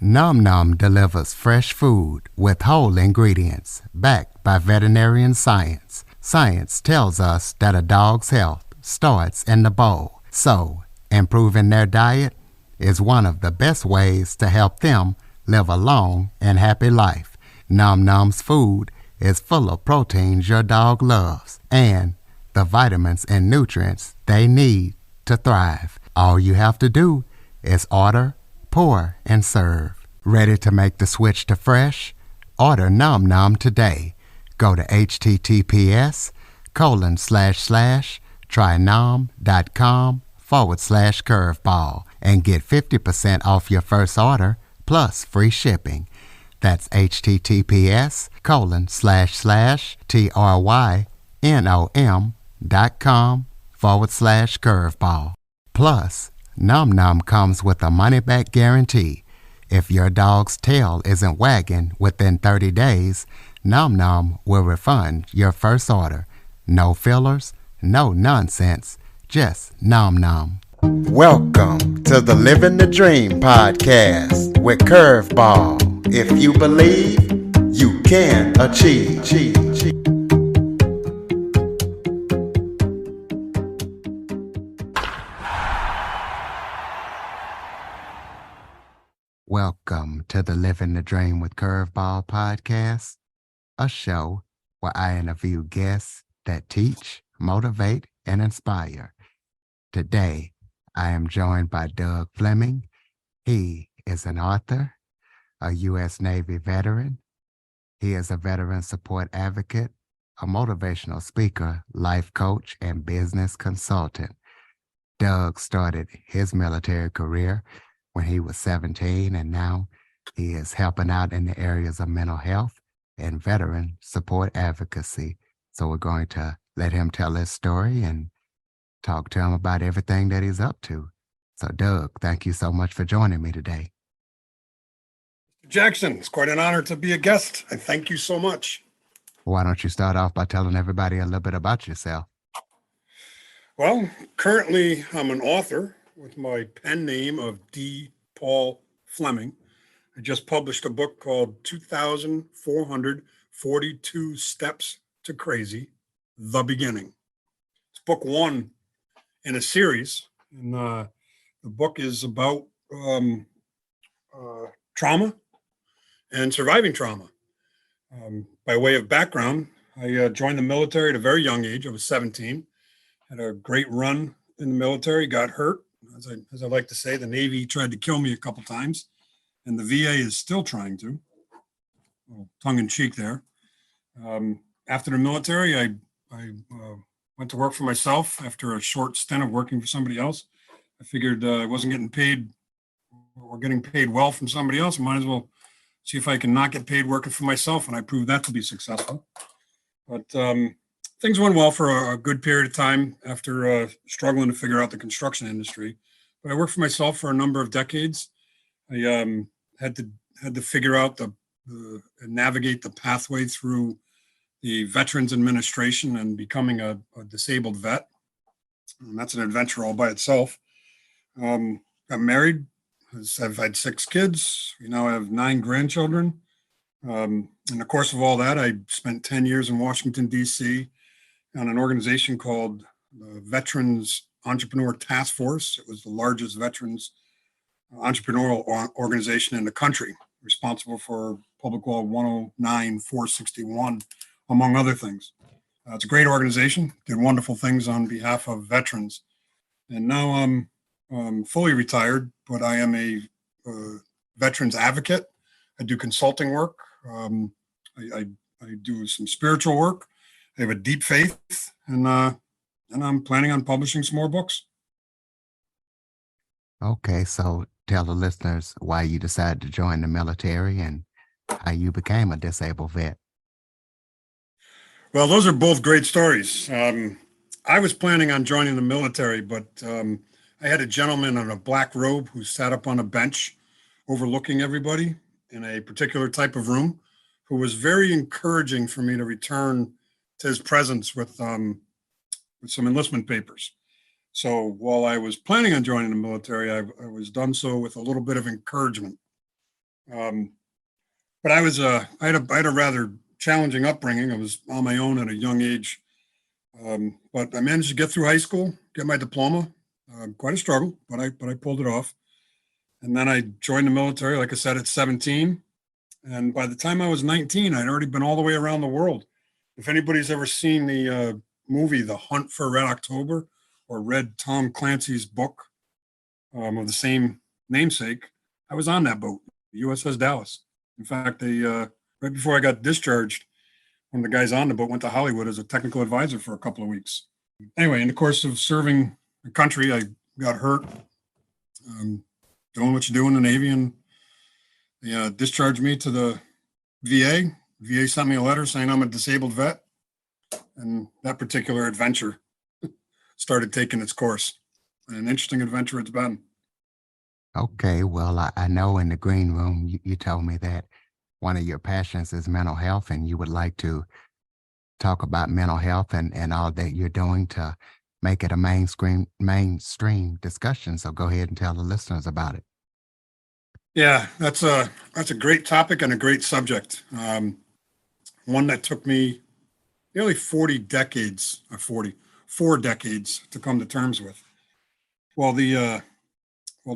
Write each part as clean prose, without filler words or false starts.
Nom Nom delivers fresh food with whole ingredients backed by veterinarian science. Science tells us that a dog's health starts in the bowl, so improving their diet is one of the best ways to help them live a long and happy life. Nom Nom's food is full of proteins your dog loves and the vitamins and nutrients they need to thrive. All you have to do is order, pour, and serve. Ready to make the switch to fresh? Order Nom Nom today. Go to https://trynom.com/curveball and get 50% off your first order plus free shipping. That's https://trynom.com/curveball. Plus, Nom Nom comes with a money-back guarantee. If your dog's tail isn't wagging within 30 days, Nom Nom will refund your first order. No fillers, no nonsense, just Nom Nom. Welcome to the Living the Dream podcast with Curveball. If you believe, you can achieve. Welcome to the Living the Dream with Curveball podcast, a show where I interview guests that teach, motivate, and inspire. Today, I am joined by Doug Fleming. He is an author, a U.S. Navy veteran. He is a veteran support advocate, a motivational speaker, life coach, and business consultant. Doug started his military career when he was 17, and now he is helping out in the areas of mental health and veteran support advocacy. So we're going to let him tell his story and talk to him about everything that he's up to. So Doug, thank you so much for joining me today. Jackson, it's quite an honor to be a guest. I thank you so much. Why don't you start off by telling everybody a little bit about yourself? Well, currently I'm an author with my pen name of D. Paul Fleming. I just published a book called 2,442 Steps to Crazy, The Beginning. It's book one in a series, and the book is about trauma and surviving trauma. By way of background, I joined the military at a very young age. I was 17, had a great run in the military, got hurt. As I like to say, the Navy tried to kill me a couple times, and the VA is still trying to. Well, tongue in cheek there. After the military, I went to work for myself after a short stint of working for somebody else. I figured I wasn't getting paid or getting paid well from somebody else. I might as well see if I can not get paid working for myself, and I proved that to be successful. But things went well for a good period of time after struggling to figure out the construction industry. But I worked for myself for a number of decades. I had to figure out and navigate the pathway through the Veterans Administration and becoming a disabled vet. And that's an adventure all by itself. Got married. I've had 6 kids. We now have 9 grandchildren. In the course of all that, I spent 10 years in Washington, D.C. on an organization called the Veterans Entrepreneur Task Force. It was the largest veterans entrepreneurial organization in the country, responsible for Public Law 109-461, among other things. It's a great organization, did wonderful things on behalf of veterans. And now I'm fully retired, but I am a veterans advocate. I do consulting work. I do some spiritual work. I have a deep faith, and I'm planning on publishing some more books. Okay, so tell the listeners why you decided to join the military and how you became a disabled vet. Well, those are both great stories. I was planning on joining the military, but I had a gentleman in a black robe who sat up on a bench overlooking everybody in a particular type of room, who was very encouraging for me to return to his presence with some enlistment papers. So while I was planning on joining the military, I was done so with a little bit of encouragement. Um, but I had a rather challenging upbringing. I was on my own at a young age. But I managed to get through high school, get my diploma. Quite a struggle, but I pulled it off. And then I joined the military, like I said, at 17. And by the time I was 19, I'd already been all the way around the world. If anybody's ever seen the movie The Hunt for Red October or read Tom Clancy's book of the same namesake, I was on that boat, USS Dallas. In fact, right before I got discharged, one of the guys on the boat went to Hollywood as a technical advisor for a couple of weeks. Anyway, in the course of serving the country, I got hurt um, doing what you do in the Navy, and they discharged me to the VA. VA sent me a letter saying I'm a disabled vet, and that particular adventure started taking its course. An interesting adventure it's been. Okay, well, I know in the green room you told me that one of your passions is mental health, and you would like to talk about mental health and all that you're doing to make it a mainstream discussion. So go ahead and tell the listeners about it. Yeah, that's a great topic and a great subject. One that took me nearly 40 decades, or 44 decades to come to terms with. Well, the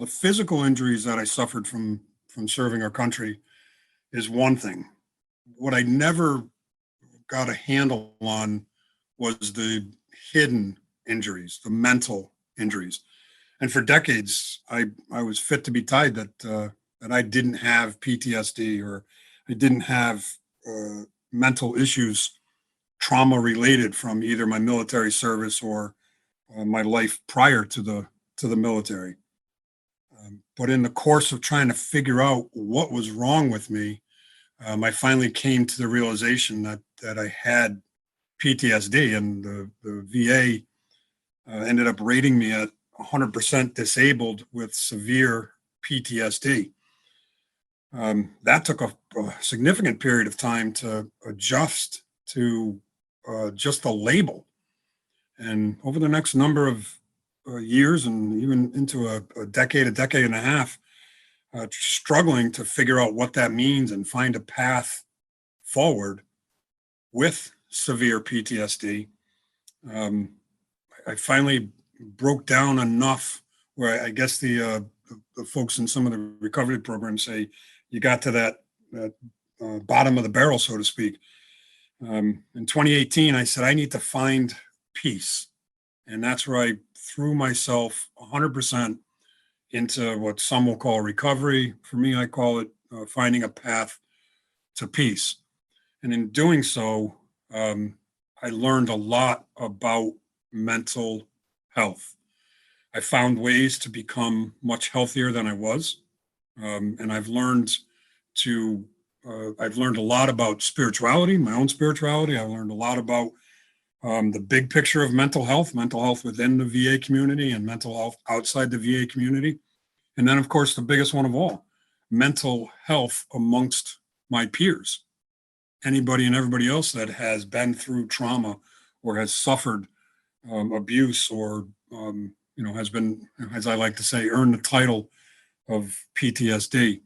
physical injuries that I suffered from serving our country is one thing. What I never got a handle on was the hidden injuries, the mental injuries. And for decades, I was fit to be tied that I didn't have PTSD or I didn't have mental issues, trauma related from either my military service or my life prior to the military. But in the course of trying to figure out what was wrong with me, I finally came to the realization that I had PTSD, and the VA ended up rating me at 100% disabled with severe PTSD. That took a significant period of time to adjust to just the label. And over the next number of years and even into a decade and a half, struggling to figure out what that means and find a path forward with severe PTSD. Um, I finally broke down enough where I guess the folks in some of the recovery programs say you got to that bottom of the barrel, so to speak. In 2018, I said I need to find peace, and that's where I threw myself 100% into what some will call recovery. For me, I call it finding a path to peace. And in doing so, I learned a lot about mental health. I found ways to become much healthier than I was. And I've learned a lot about spirituality, my own spirituality. I've learned a lot about the big picture of mental health within the VA community and mental health outside the VA community. And then, of course, the biggest one of all, mental health amongst my peers. Anybody and everybody else that has been through trauma or has suffered abuse or, has been, as I like to say, earned the title of PTSD.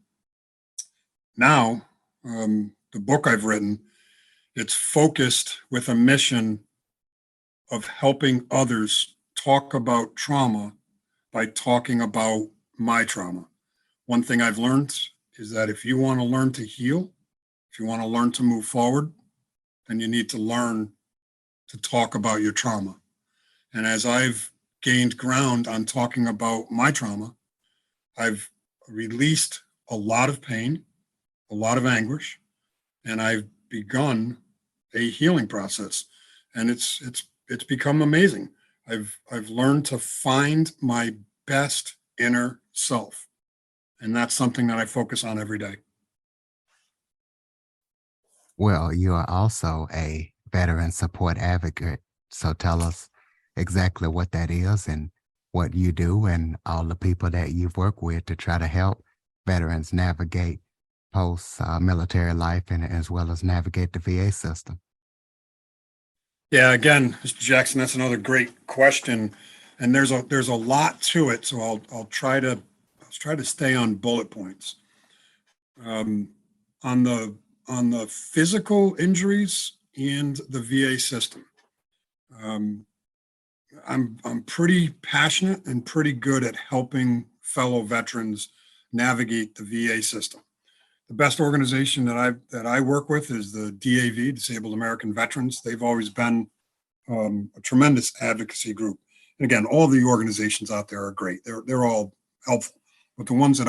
Now, the book I've written, it's focused with a mission of helping others talk about trauma by talking about my trauma. One thing I've learned is that if you want to learn to heal, if you want to learn to move forward, then you need to learn to talk about your trauma. And as I've gained ground on talking about my trauma, I've released a lot of pain, a lot of anguish, and I've begun a healing process. And it's become amazing. I've learned to find my best inner self. And that's something that I focus on every day. Well, you are also a veteran support advocate. So tell us exactly what that is and what you do and all the people that you've worked with to try to help veterans navigate post military life and as well as navigate the VA system. Yeah, again, Mr. Jackson, that's another great question. And there's a lot to it. So I'll try to stay on bullet points. um, on the physical injuries and the VA system. Um, I'm pretty passionate and pretty good at helping fellow veterans navigate the VA system. The best organization that I work with is the DAV, Disabled American Veterans. They've always been a tremendous advocacy group. And again, all the organizations out there are great. They're all helpful. But the ones that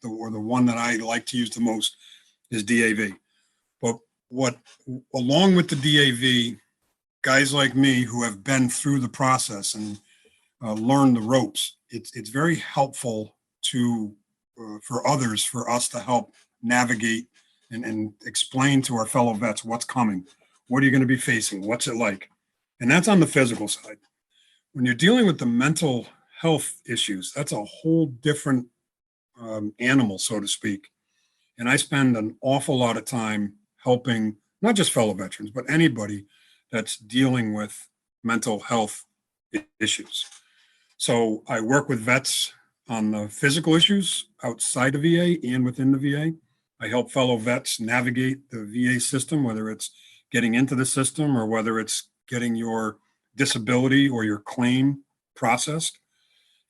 the one that I like to use the most is DAV. But what, along with the DAV, guys like me who have been through the process and learned the ropes, it's very helpful to for others, for us to help navigate and explain to our fellow vets what's coming, what are you going to be facing, what's it like, and that's on the physical side. When you're dealing with the mental health issues, that's a whole different animal, so to speak. And I spend an awful lot of time helping not just fellow veterans, but anybody that's dealing with mental health issues. So I work with vets on the physical issues outside of VA and within the VA. I help fellow vets navigate the VA system, whether it's getting into the system or whether it's getting your disability or your claim processed.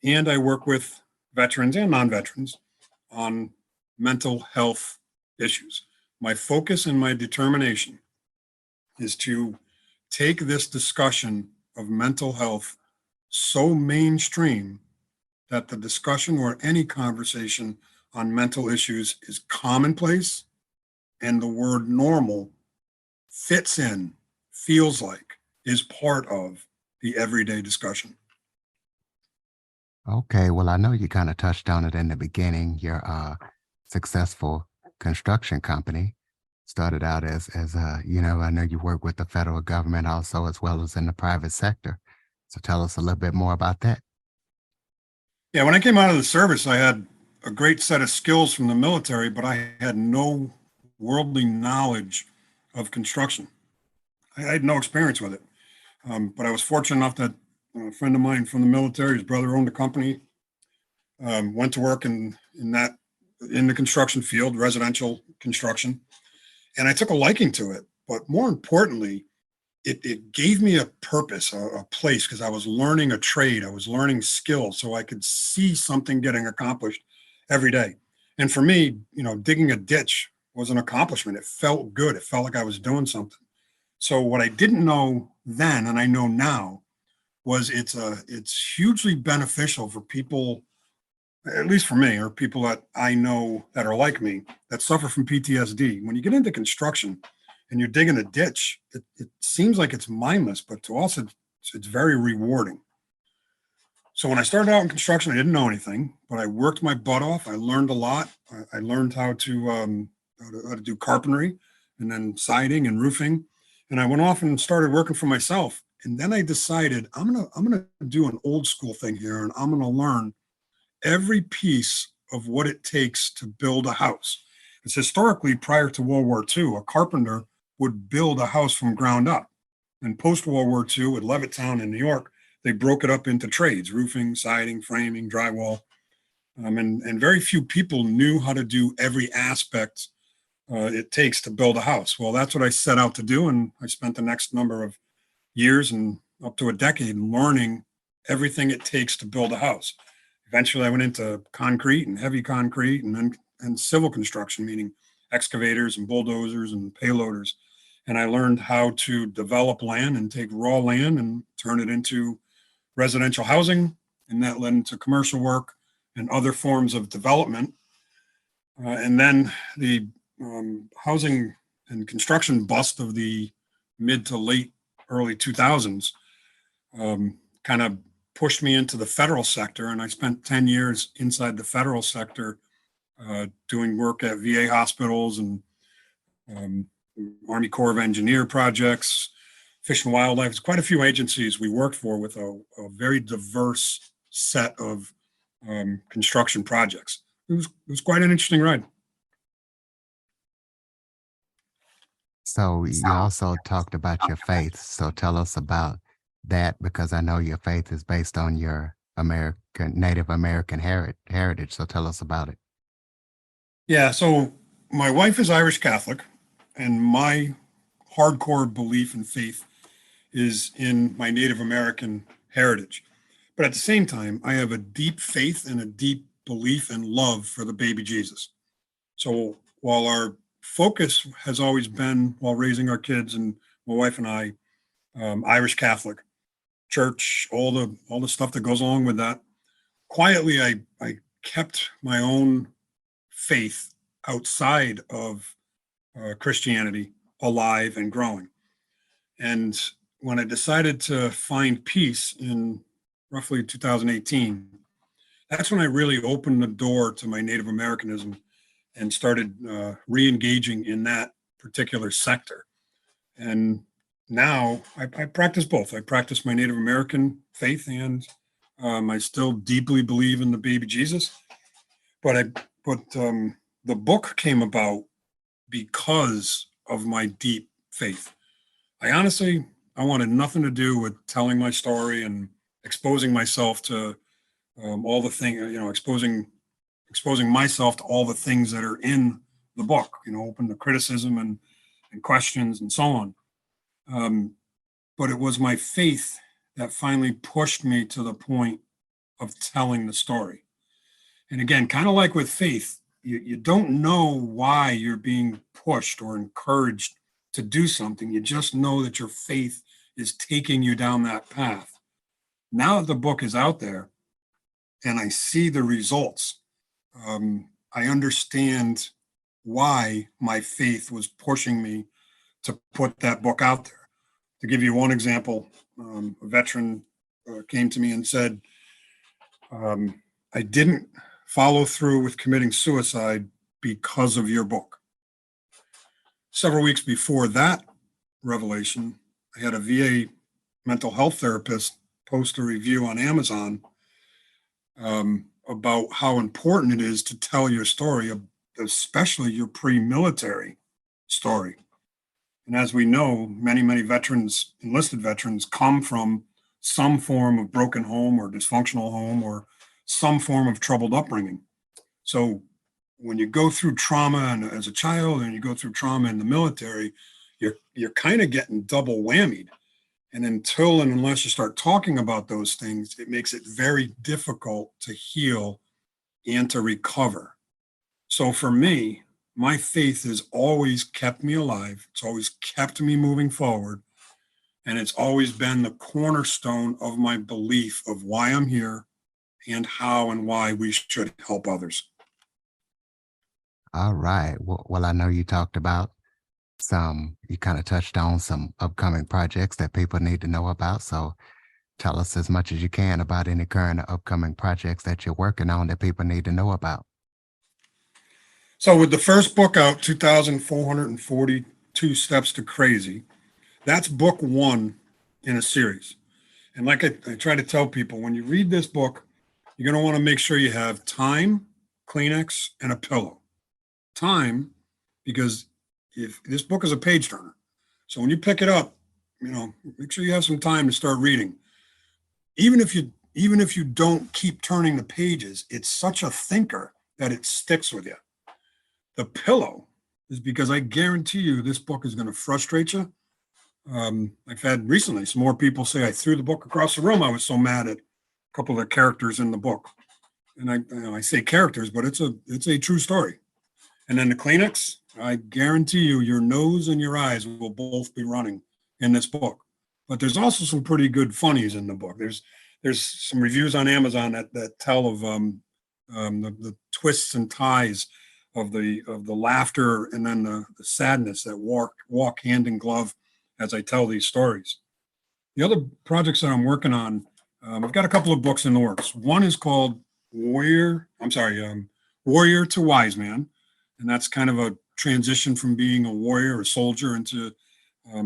And I work with veterans and non veterans on mental health issues. My focus and my determination is to take this discussion of mental health so mainstream that the discussion or any conversation on mental issues is commonplace and the word normal fits in, feels like, is part of the everyday discussion. Okay, well, I know you kind of touched on it in the beginning. Your successful construction company started out as I know you work with the federal government also as well as in the private sector. So tell us a little bit more about that. Yeah, when I came out of the service, I had a great set of skills from the military, but I had no worldly knowledge of construction. I had no experience with it. But I was fortunate enough that a friend of mine from the military, his brother owned a company, went to work in the construction field, residential construction, and I took a liking to it. But more importantly, it gave me a purpose, a place, because I was learning a trade, I was learning skills, so I could see something getting accomplished every day. And for me, digging a ditch was an accomplishment. It felt good. It felt like I was doing something. So what I didn't know then, and I know now, was it's hugely beneficial for people, at least for me, or people that I know that are like me, that suffer from PTSD. When you get into construction and you're digging a ditch, it seems like it's mindless, but to us, it's very rewarding. So when I started out in construction, I didn't know anything, but I worked my butt off. I learned a lot. I learned how to do carpentry and then siding and roofing. And I went off and started working for myself. And then I decided I'm gonna do an old school thing here, and I'm gonna learn every piece of what it takes to build a house. It's historically, prior to World War II, a carpenter would build a house from ground up. And post World War II, at Levittown in New York, they broke it up into trades: roofing, siding, framing, drywall. And very few people knew how to do every aspect it takes to build a house. Well, that's what I set out to do. And I spent the next number of years and up to a decade learning everything it takes to build a house. Eventually, I went into concrete and heavy concrete, and then and civil construction, meaning excavators and bulldozers and payloaders. And I learned how to develop land and take raw land and turn it into residential housing, and that led into commercial work and other forms of development. And then the housing and construction bust of the mid to late early 2000s kind of pushed me into the federal sector, and I spent 10 years inside the federal sector doing work at VA hospitals and um, Army Corps of Engineer projects, Fish and Wildlife. It's quite a few agencies we worked for with a very diverse set of construction projects. It was quite an interesting ride. So you also talked about your faith. So tell us about that because I know your faith is based on your Native American heritage. So tell us about it. Yeah, so my wife is Irish Catholic, and my hardcore belief and faith is in my Native American heritage. But at the same time, I have a deep faith and a deep belief and love for the baby Jesus. So while our focus has always been, while raising our kids and my wife and I, Irish Catholic, church, all the stuff that goes along with that, quietly I kept my own faith outside of Christianity alive and growing. And when I decided to find peace in roughly 2018, that's when I really opened the door to my Native Americanism and started re-engaging in that particular sector. And now I practice both. I practice my Native American faith, and I still deeply believe in the baby Jesus. But the book came about because of my deep faith. I wanted nothing to do with telling my story and exposing myself to all the things, exposing myself to all the things that are in the book, open to criticism and questions and so on. But it was my faith that finally pushed me to the point of telling the story. And again, kind of like with faith, you don't know why you're being pushed or encouraged to do something. You just know that your faith is taking you down that path. Now that the book is out there and I see the results, I understand why my faith was pushing me to put that book out there. To give you one example, a veteran came to me and said, I didn't follow through with committing suicide because of your book. Several weeks before that revelation, I had a VA mental health therapist post a review on Amazon about how important it is to tell your story, especially your pre-military story. And as we know, many veterans, enlisted veterans, come from some form of broken home or dysfunctional home or some form of troubled upbringing. So when you go through trauma and as a child and you go through trauma in the military, you're kind of getting double whammied. And until and unless you start talking about those things, it makes it very difficult to heal and to recover. So for me, my faith has always kept me alive. It's always kept me moving forward. And it's always been the cornerstone of my belief of why I'm here and how and why we should help others. All right. Well, I know you talked about you kind of touched on some upcoming projects that people need to know about. So tell us as much as you can about any current or upcoming projects that you're working on that people need to know about. So with the first book out, 2,442 Steps to Crazy, that's book one in a series. And like I try to tell people, when you read this book, you're going to want to make sure you have time, Kleenex, and a pillow. Time, because if this book is a page turner. So when you pick it up, make sure you have some time to start reading. Even if you don't keep turning the pages, it's such a thinker that it sticks with you. The pillow is because I guarantee you this book is going to frustrate you. I've had recently some more people say I threw the book across the room. I was so mad at a couple of the characters in the book. And I say characters, but it's a true story. And then the Kleenex, I guarantee you, your nose and your eyes will both be running in this book. But there's also some pretty good funnies in the book. There's some reviews on Amazon that tell of the twists and ties of the laughter and then the sadness that walk hand in glove as I tell these stories. The other projects that I'm working on, I've got a couple of books in the works. One is called Warrior to Wise Man. And that's kind of a transition from being a warrior, a soldier, into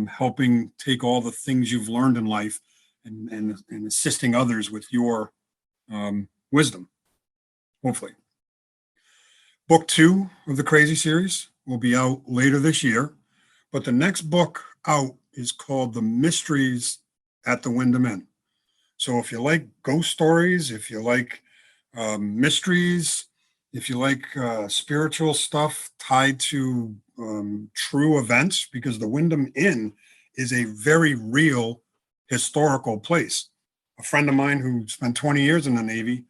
helping take all the things you've learned in life and assisting others with your wisdom, hopefully. Book two of the Crazy series will be out later this year, but the next book out is called The Mysteries at the Wyndham Inn. So if you like ghost stories, if you like mysteries, If you like spiritual stuff tied to true events, because the Wyndham Inn is a very real historical place. A friend of mine who spent 20 years in the Navy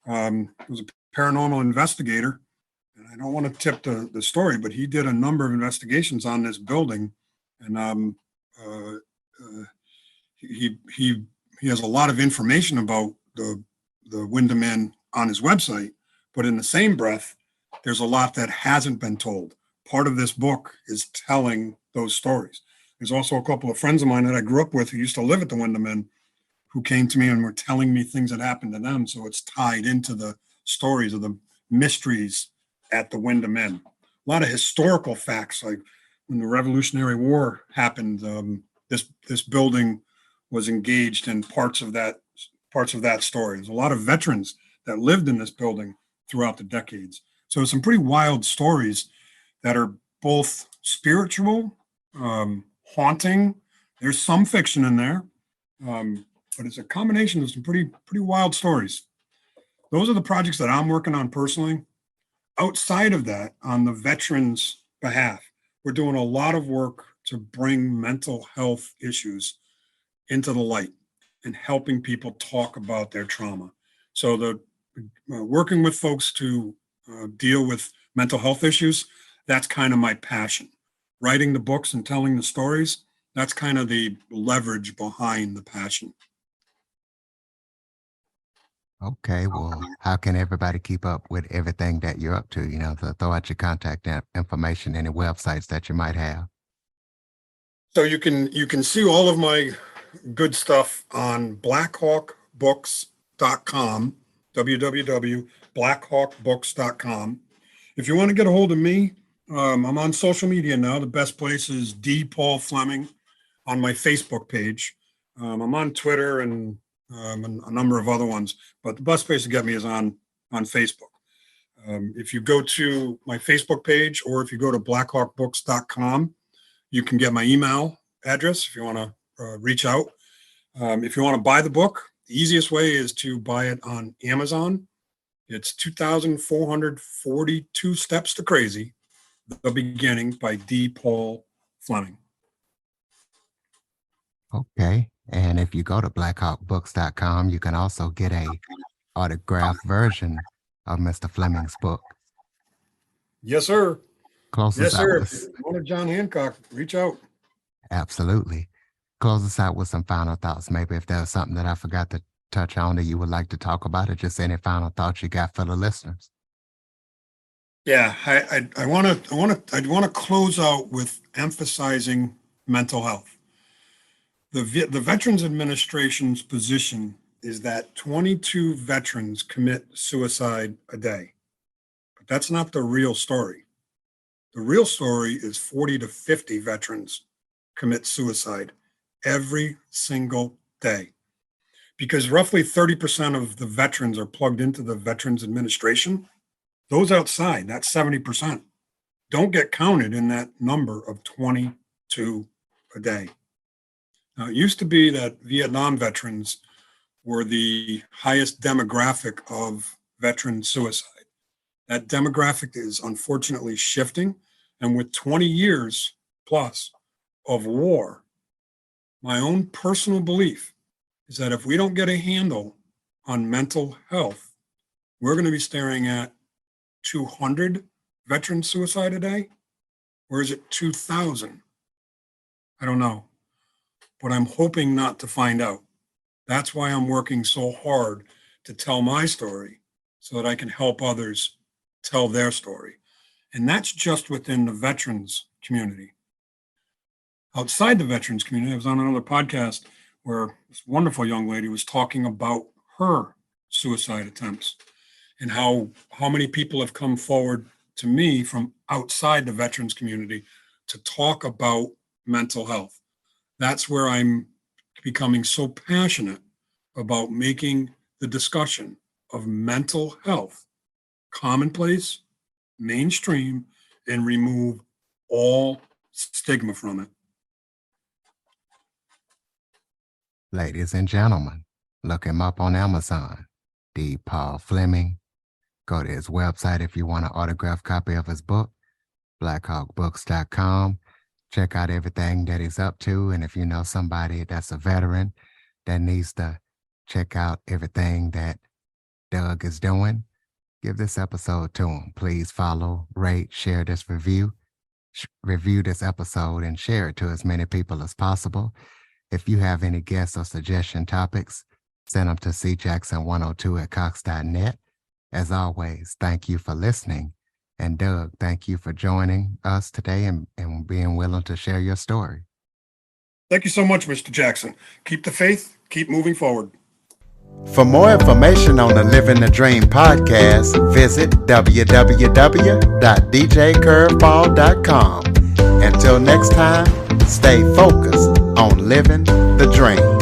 was a paranormal investigator. And I don't want to tip the story, but he did a number of investigations on this building. And uh, uh, he he has a lot of information about the Wyndham Inn on his website, but in the same breath, there's a lot that hasn't been told. Part of this book is telling those stories. There's also a couple of friends of mine that I grew up with who used to live at the Wyndham Inn who came to me and were telling me things that happened to them. So it's tied into the stories of the mysteries at the Wyndham Inn. A lot of historical facts, like when the Revolutionary War happened, this building was engaged in parts of that story. There's a lot of veterans that lived in this building throughout the decades. So some pretty wild stories that are both spiritual, haunting. There's some fiction in there, but it's a combination of some pretty wild stories. Those are the projects that I'm working on personally. Outside of that, on the veterans' behalf, we're doing a lot of work to bring mental health issues into the light and helping people talk about their trauma. So the working with folks to deal with mental health issues, that's kind of my passion. Writing the books and telling the stories, that's kind of the leverage behind the passion. Okay, well, how can everybody keep up with everything that you're up to? To throw out your contact information, any websites that you might have. So you can see all of my good stuff on blackhawkbooks.com, www.blackhawkbooks.com. If you want to get a hold of me, I'm on social media now. The best place is D. Paul Fleming on my Facebook page. I'm on Twitter and a number of other ones, but the best place to get me is on Facebook. If you go to my Facebook page or if you go to blackhawkbooks.com, you can get my email address if you want to reach out. If you want to buy the book, the easiest way is to buy it on Amazon. It's 2,442 Steps to Crazy, The Beginning by D. Paul Fleming. Okay. And if you go to blackhawkbooks.com, you can also get a autographed version of Mr. Fleming's book. Yes, sir. Close Yes, us out sir. with If you want a John Hancock, reach out. absolutely. Close us out with some final thoughts. Maybe if there's something that I forgot to touch on that you would like to talk about, or just any final thoughts you got for the listeners. Yeah, I want to close out with emphasizing mental health. The Veterans Administration's position is that 22 veterans commit suicide a day, but that's not the real story. The real story is 40 to 50 veterans commit suicide every single day, because roughly 30% of the veterans are plugged into the Veterans Administration. Those outside, that's 70%, don't get counted in that number of 22 a day. Now, it used to be that Vietnam veterans were the highest demographic of veteran suicide. That demographic is unfortunately shifting. And with 20 years plus of war, my own personal belief is that if we don't get a handle on mental health, we're going to be staring at 200 veteran suicide a day, or is it 2,000? I don't know, but I'm hoping not to find out. That's why I'm working so hard to tell my story so that I can help others tell their story. And that's just within the veterans community. Outside the veterans community, I was on another podcast where this wonderful young lady was talking about her suicide attempts and how many people have come forward to me from outside the veterans community to talk about mental health. That's where I'm becoming so passionate about making the discussion of mental health commonplace, mainstream, and remove all stigma from it. Ladies and gentlemen, look him up on Amazon. D. Paul Fleming, Go to his website if you want an autographed copy of his book, blackhawkbooks.com. Check out everything that he's up to. And if you know somebody that's a veteran that needs to check out everything that Doug is doing, give this episode to him. Please follow, rate, share this review this episode, and share it to as many people as possible. If you have any guests or suggestion topics, send them to cjackson102@cox.net. As always, thank you for listening. And Doug, thank you for joining us today and being willing to share your story. Thank you so much, Mr. Jackson. Keep the faith, keep moving forward. For more information on the Living the Dream podcast, visit www.djcurveball.com. Until next time, stay focused on living the dream.